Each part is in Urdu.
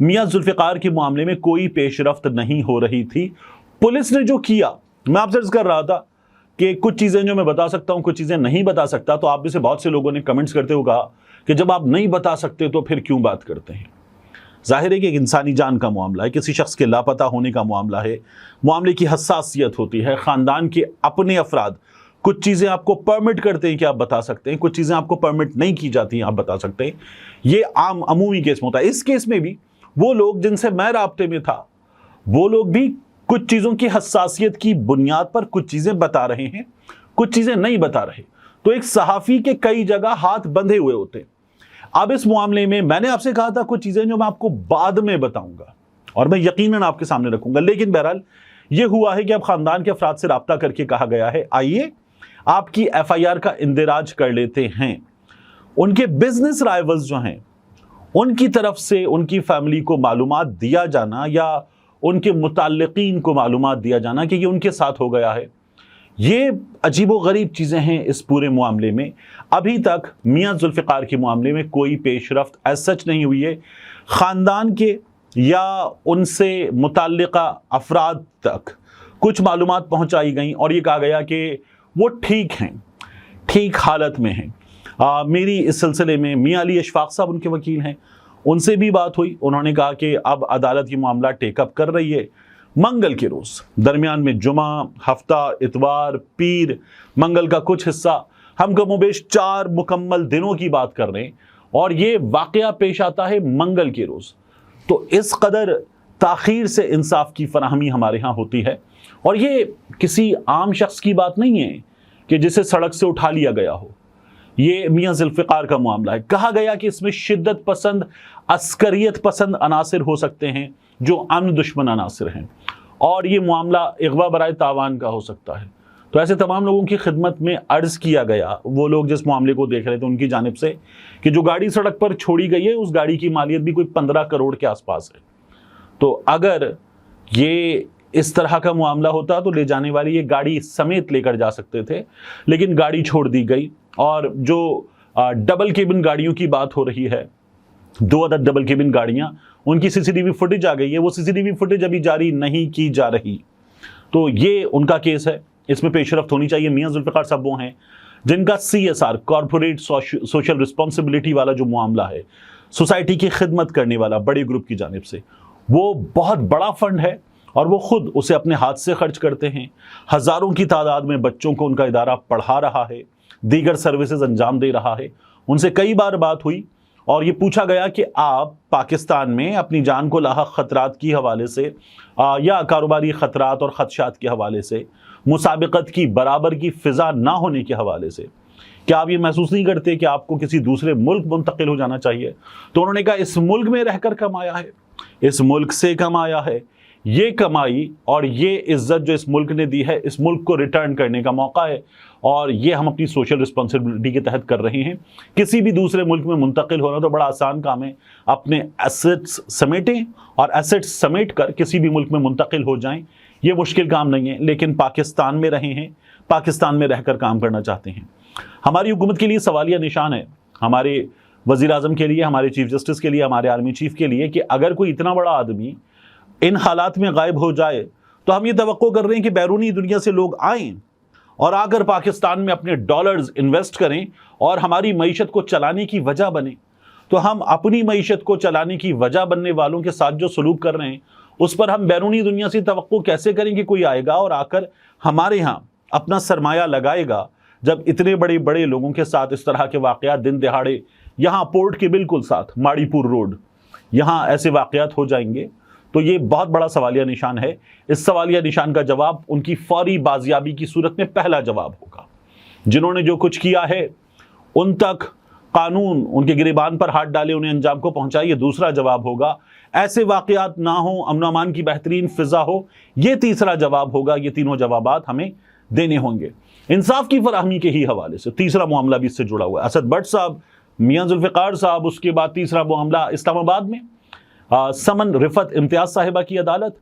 میاں ذوالفقار کے معاملے میں کوئی پیش رفت نہیں ہو رہی تھی. پولیس نے جو کیا، میں آپ سے عرض کر رہا تھا کہ کچھ چیزیں جو میں بتا سکتا ہوں، کچھ چیزیں نہیں بتا سکتا، تو آپ میں سے بہت سے لوگوں نے کمنٹس کرتے ہوئے کہا کہ جب آپ نہیں بتا سکتے تو پھر کیوں بات کرتے ہیں. ظاہر ہے کہ ایک انسانی جان کا معاملہ ہے، کسی شخص کے لاپتہ ہونے کا معاملہ ہے، معاملے کی حساسیت ہوتی ہے. خاندان کے اپنے افراد کچھ چیزیں آپ کو پرمٹ کرتے ہیں کہ آپ بتا سکتے ہیں، کچھ چیزیں آپ کو پرمٹ نہیں کی جاتی ہیں آپ بتا سکتے ہیں. یہ عام عمومی کیس میں ہوتا ہے. اس کیس میں بھی وہ لوگ جن سے میں رابطے میں تھا، وہ لوگ بھی کچھ چیزوں کی حساسیت کی بنیاد پر کچھ چیزیں بتا رہے ہیں، کچھ چیزیں نہیں بتا رہے. تو ایک صحافی کے کئی جگہ ہاتھ بندھے ہوئے ہوتے ہیں. اب اس معاملے میں میں نے آپ سے کہا تھا کچھ چیزیں جو میں آپ کو بعد میں بتاؤں گا اور میں یقیناً آپ کے سامنے رکھوں گا، لیکن بہرحال یہ ہوا ہے کہ اب خاندان کے افراد سے رابطہ کر کے کہا گیا ہے آئیے آپ کی ایف آئی آر کا اندراج کر لیتے ہیں. ان کے بزنس رائیولز جو ہیں ان کی طرف سے ان کی فیملی کو معلومات دیا جانا یا ان کے متعلقین کو معلومات دیا جانا کہ یہ ان کے ساتھ ہو گیا ہے، یہ عجیب و غریب چیزیں ہیں اس پورے معاملے میں. ابھی تک میاں ذوالفقار کے معاملے میں کوئی پیش رفت ایز سچ نہیں ہوئی ہے. خاندان کے یا ان سے متعلقہ افراد تک کچھ معلومات پہنچائی گئیں اور یہ کہا گیا کہ وہ ٹھیک ہیں، ٹھیک حالت میں ہیں. میری اس سلسلے میں میاں علی اشفاق صاحب ان کے وکیل ہیں، ان سے بھی بات ہوئی. انہوں نے کہا کہ اب عدالت یہ معاملہ ٹیک اپ کر رہی ہے. منگل کے روز درمیان میں جمعہ، ہفتہ، اتوار، پیر، منگل کا کچھ حصہ، ہم کم و بیش 4 مکمل دنوں کی بات کر رہے ہیں اور یہ واقعہ پیش آتا ہے منگل کے روز. تو اس قدر تاخیر سے انصاف کی فراہمی ہمارے ہاں ہوتی ہے اور یہ کسی عام شخص کی بات نہیں ہے کہ جسے سڑک سے اٹھا لیا گیا ہو. یہ میاں ذوالفقار کا معاملہ ہے. کہا گیا کہ اس میں شدت پسند، عسکریت پسند عناصر ہو سکتے ہیں جو امن دشمن عناصر ہیں اور یہ معاملہ اغوا برائے تاوان کا ہو سکتا ہے. تو ایسے تمام لوگوں کی خدمت میں عرض کیا گیا، وہ لوگ جس معاملے کو دیکھ رہے تھے ان کی جانب سے، کہ جو گاڑی سڑک پر چھوڑی گئی ہے اس گاڑی کی مالیت بھی کوئی 15 کروڑ کے آس پاس ہے. تو اگر یہ اس طرح کا معاملہ ہوتا تو لے جانے والی یہ گاڑی سمیت لے کر جا سکتے تھے، لیکن گاڑی چھوڑ دی گئی. اور جو ڈبل کیبن گاڑیوں کی بات ہو رہی ہے، 2 عدد ڈبل کیبن گاڑیاں، ان کی سی سی ٹی وی فوٹیج آ گئی ہے. وہ سی سی ٹی وی فوٹیج ابھی جاری نہیں کی جا رہی. تو یہ ان کا کیس ہے، اس میں پیش رفت ہونی چاہیے. میاں ذوالفقار صاحب وہ ہیں جن کا CSR کارپوریٹ سوشل رسپانسبلٹی والا جو معاملہ ہے، سوسائٹی کی خدمت کرنے والا بڑے گروپ کی جانب سے، وہ بہت بڑا فنڈ ہے اور وہ خود اسے اپنے ہاتھ سے خرچ کرتے ہیں. ہزاروں کی تعداد میں بچوں کو ان کا ادارہ پڑھا رہا ہے، دیگر سروسز انجام دے رہا ہے. ان سے کئی بار بات ہوئی اور یہ پوچھا گیا کہ آپ پاکستان میں اپنی جان کو لاحق خطرات کی حوالے سے یا کاروباری خطرات اور خدشات کے حوالے سے، مسابقت کی برابر کی فضا نہ ہونے کے حوالے سے، کیا آپ یہ محسوس نہیں کرتے کہ آپ کو کسی دوسرے ملک منتقل ہو جانا چاہیے؟ تو انہوں نے کہا اس ملک میں رہ کر کمایا ہے، اس ملک سے کمایا ہے، یہ کمائی اور یہ عزت جو اس ملک نے دی ہے اس ملک کو ریٹرن کرنے کا موقع ہے اور یہ ہم اپنی سوشل رسپانسبلٹی کے تحت کر رہے ہیں. کسی بھی دوسرے ملک میں منتقل ہونا تو بڑا آسان کام ہے. اپنے ایسٹس سمیٹیں اور ایسٹس سمیٹ کر کسی بھی ملک میں منتقل ہو جائیں، یہ مشکل کام نہیں ہے. لیکن پاکستان میں رہے ہیں، پاکستان میں رہ کر کام کرنا چاہتے ہیں. ہماری حکومت کے لیے سوالیہ نشان ہے، ہمارے وزیر اعظم کے لیے، ہمارے چیف جسٹس کے لیے، ہمارے آرمی چیف کے لیے، کہ اگر کوئی اتنا بڑا آدمی ان حالات میں غائب ہو جائے تو ہم یہ توقع کر رہے ہیں کہ بیرونی دنیا سے لوگ آئیں اور آ کر پاکستان میں اپنے ڈالرز انویسٹ کریں اور ہماری معیشت کو چلانے کی وجہ بنیں. تو ہم اپنی معیشت کو چلانے کی وجہ بننے والوں کے ساتھ جو سلوک کر رہے ہیں اس پر ہم بیرونی دنیا سے توقع کیسے کریں کہ کوئی آئے گا اور آ کر ہمارے ہاں اپنا سرمایہ لگائے گا، جب اتنے بڑے بڑے لوگوں کے ساتھ اس طرح کے واقعات دن دہاڑے یہاں پورٹ کے بالکل ساتھ ماڑی پور روڈ یہاں ایسے واقعات ہو جائیں گے. تو یہ بہت بڑا سوالیہ نشان ہے. اس سوالیہ نشان کا جواب ان کی فوری بازیابی کی صورت میں پہلا جواب ہوگا. جنہوں نے جو کچھ کیا ہے ان تک قانون ان کے گریبان پر ہاتھ ڈالے، انہیں انجام کو پہنچائے، یہ دوسرا جواب ہوگا. ایسے واقعات نہ ہوں، امن و امان کی بہترین فضا ہو، یہ تیسرا جواب ہوگا. یہ تینوں جوابات ہمیں دینے ہوں گے. انصاف کی فراہمی کے ہی حوالے سے تیسرا معاملہ بھی اس سے جڑا ہوا ہے. اسد بٹ صاحب، میاں ذوالفقار صاحب، اس کے بعد تیسرا معاملہ اسلام آباد میں سمن رفت امتیاز صاحبہ کی عدالت.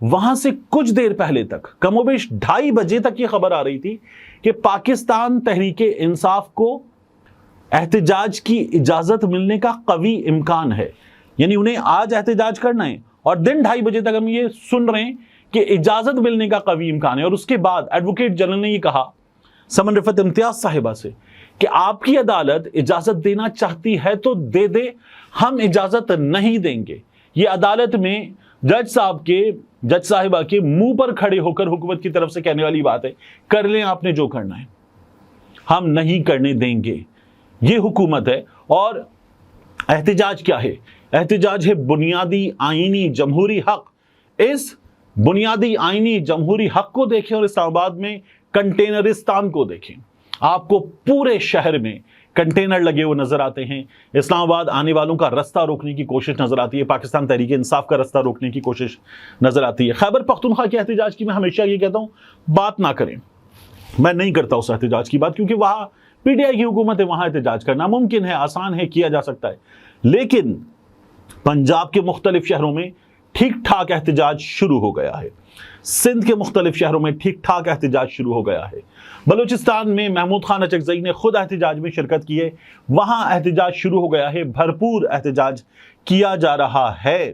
وہاں سے کچھ دیر پہلے تک، کم و بیش 2:30 بجے تک یہ خبر آ رہی تھی کہ پاکستان تحریک انصاف کو احتجاج کی اجازت ملنے کا قوی امکان ہے. یعنی انہیں آج احتجاج کرنا ہے اور دن 2:30 بجے تک ہم یہ سن رہے ہیں کہ اجازت ملنے کا قوی امکان ہے. اور اس کے بعد ایڈوکیٹ جنرل نے یہ کہا سمن رفعت امتیاز صاحبہ سے کہ آپ کی عدالت اجازت دینا چاہتی ہے تو دے دے, ہم اجازت نہیں دیں گے. یہ عدالت میں جج صاحبہ کے منہ پر کھڑے ہو کر حکومت کی طرف سے کہنے والی بات ہے, کر لیں آپ نے جو کرنا ہے, ہم نہیں کرنے دیں گے. یہ حکومت ہے. اور احتجاج کیا ہے؟ احتجاج ہے بنیادی آئینی جمہوری حق. اس بنیادی آئینی جمہوری حق کو دیکھیں اور اسلام آباد میں کنٹینرستان کو دیکھیں. آپ کو پورے شہر میں کنٹینر لگے ہوئے نظر آتے ہیں. اسلام آباد آنے والوں کا رستہ روکنے کی کوشش نظر آتی ہے. پاکستان تحریک انصاف کا رستہ روکنے کی کوشش نظر آتی ہے. خیبر پختونخوا کے احتجاج کی میں ہمیشہ یہ کہتا ہوں بات نہ کریں. میں نہیں کرتا اس احتجاج کی بات, کیونکہ وہاں پی ٹی آئی کی حکومت ہے, وہاں احتجاج کرنا ممکن ہے, آسان ہے, کیا جا سکتا ہے. لیکن پنجاب کے مختلف شہروں میں ٹھیک ٹھاک احتجاج شروع ہو گیا ہے. سندھ کے مختلف شہروں میں ٹھیک ٹھاک احتجاج شروع ہو گیا ہے. بلوچستان میں محمود خان اچکزئی نے خود احتجاج میں شرکت کی ہے, وہاں احتجاج شروع ہو گیا ہے, بھرپور احتجاج کیا جا رہا ہے.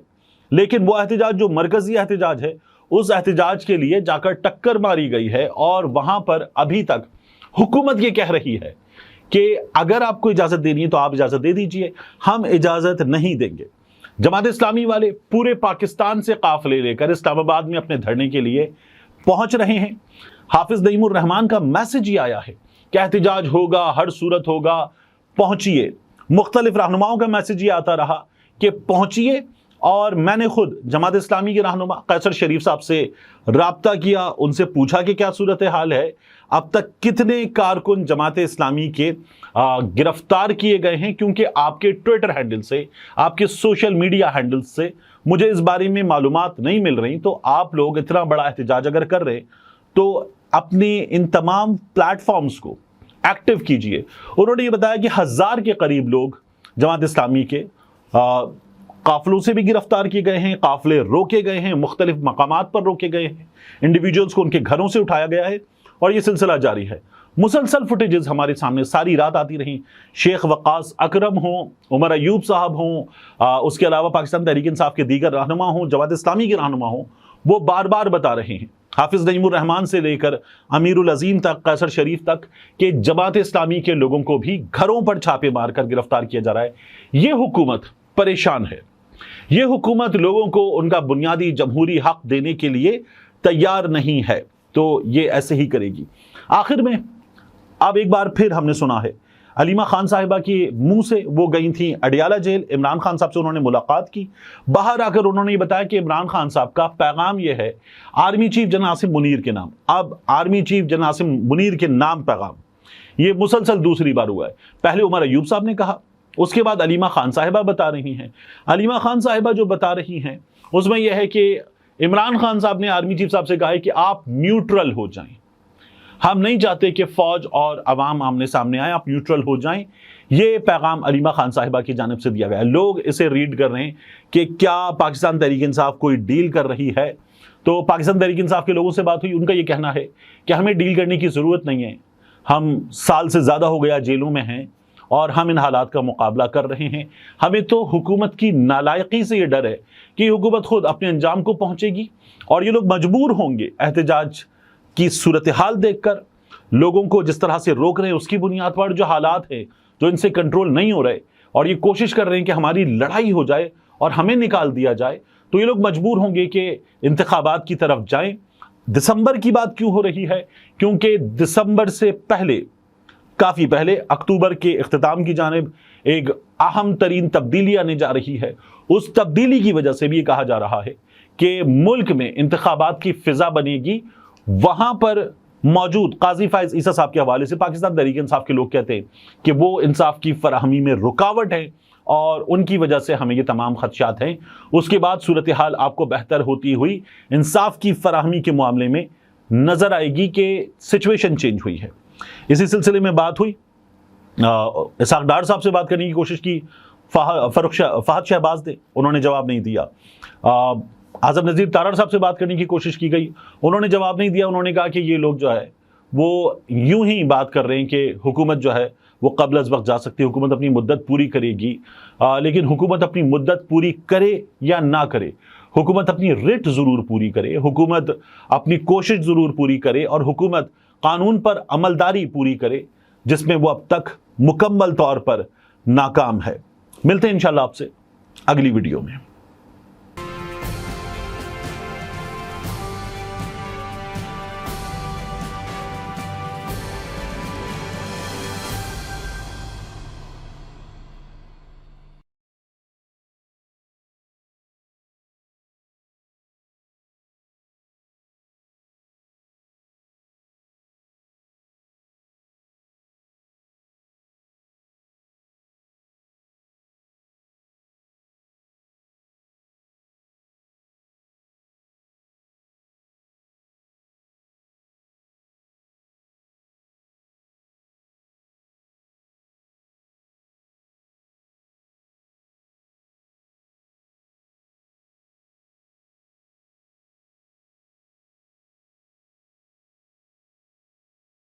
لیکن وہ احتجاج جو مرکزی احتجاج ہے, اس احتجاج کے لیے جا کر ٹکر ماری گئی ہے, اور وہاں پر ابھی تک حکومت یہ کہہ رہی ہے کہ اگر آپ کو اجازت دینی ہے تو آپ اجازت دے دیجئے, ہم اجازت نہیں دیں گے. جماعت اسلامی والے پورے پاکستان سے قافلے لے کر اسلام آباد میں اپنے دھرنے کے لیے پہنچ رہے ہیں. حافظ نعیم الرحمان کا میسج یہ آیا ہے کہ احتجاج ہوگا, ہر صورت ہوگا, پہنچیے. مختلف رہنماؤں کا میسج یہ آتا رہا کہ پہنچیے. اور میں نے خود جماعت اسلامی کے رہنما قیصر شریف صاحب سے رابطہ کیا, ان سے پوچھا کہ کیا صورتحال ہے, اب تک کتنے کارکن جماعت اسلامی کے گرفتار کیے گئے ہیں, کیونکہ آپ کے ٹویٹر ہینڈل سے, آپ کے سوشل میڈیا ہینڈل سے مجھے اس بارے میں معلومات نہیں مل رہی. تو آپ لوگ اتنا بڑا احتجاج اگر کر رہے تو اپنے ان تمام پلیٹ فارمز کو ایکٹیو کیجئے. انہوں نے یہ بتایا کہ 1000 کے قریب لوگ جماعت اسلامی کے قافلوں سے بھی گرفتار کیے گئے ہیں, قافلے روکے گئے ہیں, مختلف مقامات پر روکے گئے ہیں, انڈیویجولز کو ان کے گھروں سے اٹھایا گیا ہے, اور یہ سلسلہ جاری ہے. مسلسل فوٹیجز ہمارے سامنے ساری رات آتی رہیں. شیخ وقاص اکرم ہوں, عمر ایوب صاحب ہوں, اس کے علاوہ پاکستان تحریک انصاف کے دیگر رہنما ہوں, جماعت اسلامی کے رہنما ہوں, وہ بار بار بتا رہے ہیں, حافظ نعیم الرحمان سے لے کر امیر العظیم تک, قیصر شریف تک, کہ جماعت اسلامی کے لوگوں کو بھی گھروں پر چھاپے مار کر گرفتار کیا جا رہا ہے. یہ حکومت پریشان ہے. یہ حکومت لوگوں کو ان کا بنیادی جمہوری حق دینے کے لیے تیار نہیں ہے, تو یہ ایسے ہی کرے گی. آخر میں اب ایک بار پھر ہم نے سنا ہے علیمہ خان صاحبہ کی منہ سے, وہ گئی تھیں اڈیالہ جیل, عمران خان صاحب سے انہوں نے ملاقات کی. باہر آ کر انہوں نے یہ بتایا کہ عمران خان صاحب کا پیغام یہ ہے army chief general Asim Munir کے نام. اب army chief general Asim Munir کے نام پیغام, یہ مسلسل دوسری بار ہوا ہے. پہلے عمر ایوب صاحب نے کہا, اس کے بعد علیمہ خان صاحبہ بتا رہی ہیں. علیمہ خان صاحبہ جو بتا رہی ہیں اس میں یہ ہے کہ عمران خان صاحب نے آرمی چیف صاحب سے کہا ہے کہ آپ نیوٹرل ہو جائیں, ہم نہیں چاہتے کہ فوج اور عوام آمنے سامنے آئے, آپ نیوٹرل ہو جائیں. یہ پیغام علیمہ خان صاحبہ کی جانب سے دیا گیا ہے. لوگ اسے ریڈ کر رہے ہیں کہ کیا پاکستان تحریک انصاف کوئی ڈیل کر رہی ہے. تو پاکستان تحریک انصاف کے لوگوں سے بات ہوئی, ان کا یہ کہنا ہے کہ ہمیں ڈیل کرنے کی ضرورت نہیں ہے, ہم سال سے زیادہ ہو گیا جیلوں میں ہیں اور ہم ان حالات کا مقابلہ کر رہے ہیں. ہمیں تو حکومت کی نالائقی سے یہ ڈر ہے کہ حکومت خود اپنے انجام کو پہنچے گی, اور یہ لوگ مجبور ہوں گے احتجاج کی صورتحال دیکھ کر, لوگوں کو جس طرح سے روک رہے ہیں اس کی بنیاد پر, جو حالات ہیں جو ان سے کنٹرول نہیں ہو رہے, اور یہ کوشش کر رہے ہیں کہ ہماری لڑائی ہو جائے اور ہمیں نکال دیا جائے, تو یہ لوگ مجبور ہوں گے کہ انتخابات کی طرف جائیں. دسمبر کی بات کیوں ہو رہی ہے؟ کیونکہ دسمبر سے پہلے, کافی پہلے, اکتوبر کے اختتام کی جانب ایک اہم ترین تبدیلی آنے جا رہی ہے. اس تبدیلی کی وجہ سے بھی یہ کہا جا رہا ہے کہ ملک میں انتخابات کی فضا بنے گی. وہاں پر موجود قاضی فائز عیسیٰ صاحب کے حوالے سے پاکستان تحریک انصاف کے لوگ کہتے ہیں کہ وہ انصاف کی فراہمی میں رکاوٹ ہے, اور ان کی وجہ سے ہمیں یہ تمام خدشات ہیں. اس کے بعد صورتحال آپ کو بہتر ہوتی ہوئی انصاف کی فراہمی کے معاملے میں نظر آئے گی کہ سچویشن چینج ہوئی ہے. اسی سلسلے میں بات ہوئی, اسحاق ڈار صاحب سے بات کرنے کی کوشش کی, فہد شہباز نے, انہوں نے جواب نہیں دیا. اعظم نذیر تارڑ صاحب سے بات کرنے کی کوشش کی گئی, انہوں نے جواب نہیں دیا. انہوں نے کہا کہ یہ لوگ جو ہے وہ یوں ہی بات کر رہے ہیں کہ حکومت جو ہے وہ قبل از وقت جا سکتی ہے، حکومت اپنی مدت پوری کرے گی، لیکن حکومت اپنی مدت پوری کرے یا نہ کرے، حکومت اپنی رٹ ضرور پوری کرے، حکومت اپنی کوشش ضرور پوری کرے، اور حکومت قانون پر عملداری پوری کرے جس میں وہ اب تک مکمل طور پر ناکام ہے۔ ملتے ہیں انشاءاللہ آپ سے اگلی ویڈیو میں۔